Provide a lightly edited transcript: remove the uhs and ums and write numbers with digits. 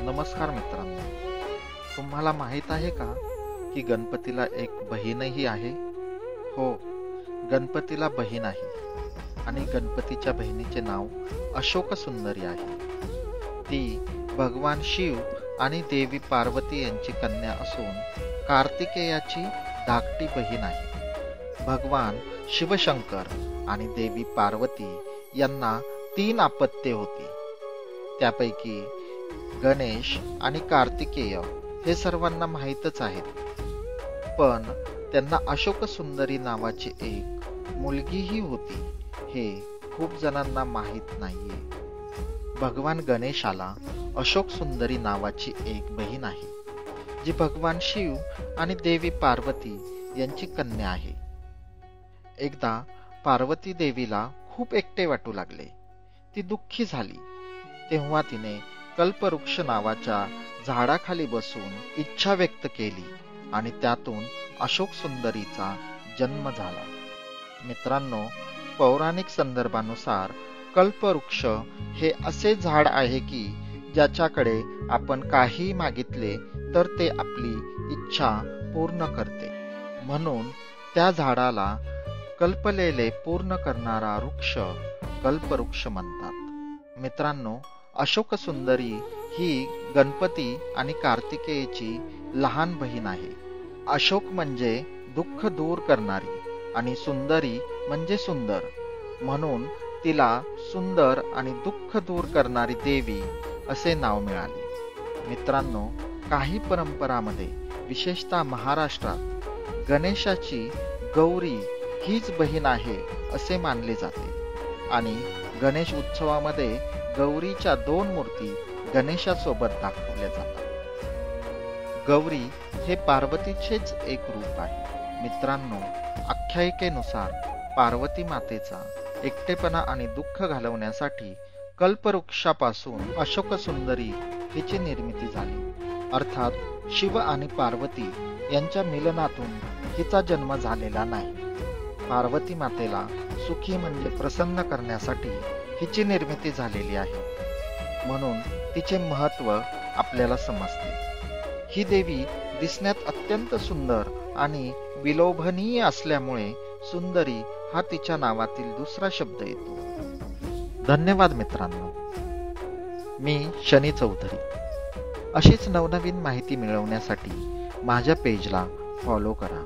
नमस्कार मित्रांनो, तुम्हाला माहित आहे का की गणपतीला एक बहीणही आहे? हो, गणपतीला बहीण आहे आणि गणपतीच्या बहिणीचे नाव अशोक सुंदरी आहे. ती भगवान शिव आणि देवी पार्वती यांची कन्या असून कार्तिकेयाची धाकटी बहीण आहे. भगवान शिवशंकर आणि देवी पार्वती यांना 3 अपत्ये होती. त्यापैकी गणेश आणि कार्तिकेय हे सर्वांना माहीतच आहेत, पण त्यांना अशोक सुंदरी नावाची एक मुलगीही होती हे खूप जणांना माहीत नाहीये. भगवान गणेशाला अशोक सुंदरी नावाची एक बहीण आहे, जी भगवान शिव आणि देवी पार्वती यांची कन्या आहे. एकदा पार्वती देवीला खूप एकटे वाटू लागले. ती दुःखी झाली. तेव्हा तिने कल्पवृक्ष नावाच्या झाडाखाली बसून इच्छा व्यक्त केली आणि त्यातून अशोक सुंदरीचा जन्म झाला. मित्रांनो, पौराणिक संदर्भानुसार कल्पवृक्ष हे असे झाड आहे की ज्याच्याकडे आपण काही मागितले तर ते आपली इच्छा पूर्ण करते. म्हणून त्या झाडाला कल्पलेले पूर्ण करणारा वृक्ष कल्पवृक्ष म्हणतात. मित्रांनो, अशोक सुंदरी ही गणपती आणि कार्तिकेयची लहान बहीण आहे. अशोक म्हणजे दुःख दूर करणारी आणि सुंदरी म्हणजे सुंदर, म्हणून तिला सुंदर आणि दुःख दूर करणारी देवी असे नाव मिळाले. मित्रांनो, काही परंपरामध्ये, विशेषतः महाराष्ट्रात, गणेशाची गौरी हीच बहीण आहे असे मानले जाते आणि गणेश उत्सवामध्ये गौरीच्या 2 मूर्ती गणेशासोबत दाखवल्या जातात. गौरी हे पार्वतीचेच एक रूप आहे. मित्रांनो, आख्यायिकेनुसार पार्वती मातेचा एकटेपणा आणि दुःख घालवण्यासाठी कल्पवृक्षापासून अशोक सुंदरी हिची निर्मिती झाली. अर्थात शिव आणि पार्वती यांच्या मिलनातून हिचा जन्म झालेला नाही. पार्वती मातेला सुखी म्हणजे प्रसन्न करण्यासाठी हिची निर्मिती झालेली आहे, म्हणून तिचे महत्त्व आपल्याला समजते. ही देवी दिसण्यात अत्यंत सुंदर आणि विलोभनीय असल्यामुळे सुंदरी हा तिच्या नावातील दुसरा शब्द येतो. धन्यवाद मित्रांनो. मी शनी चौधरी. अशीच नवनवीन माहिती मिळवण्यासाठी माझ्या पेजला फॉलो करा.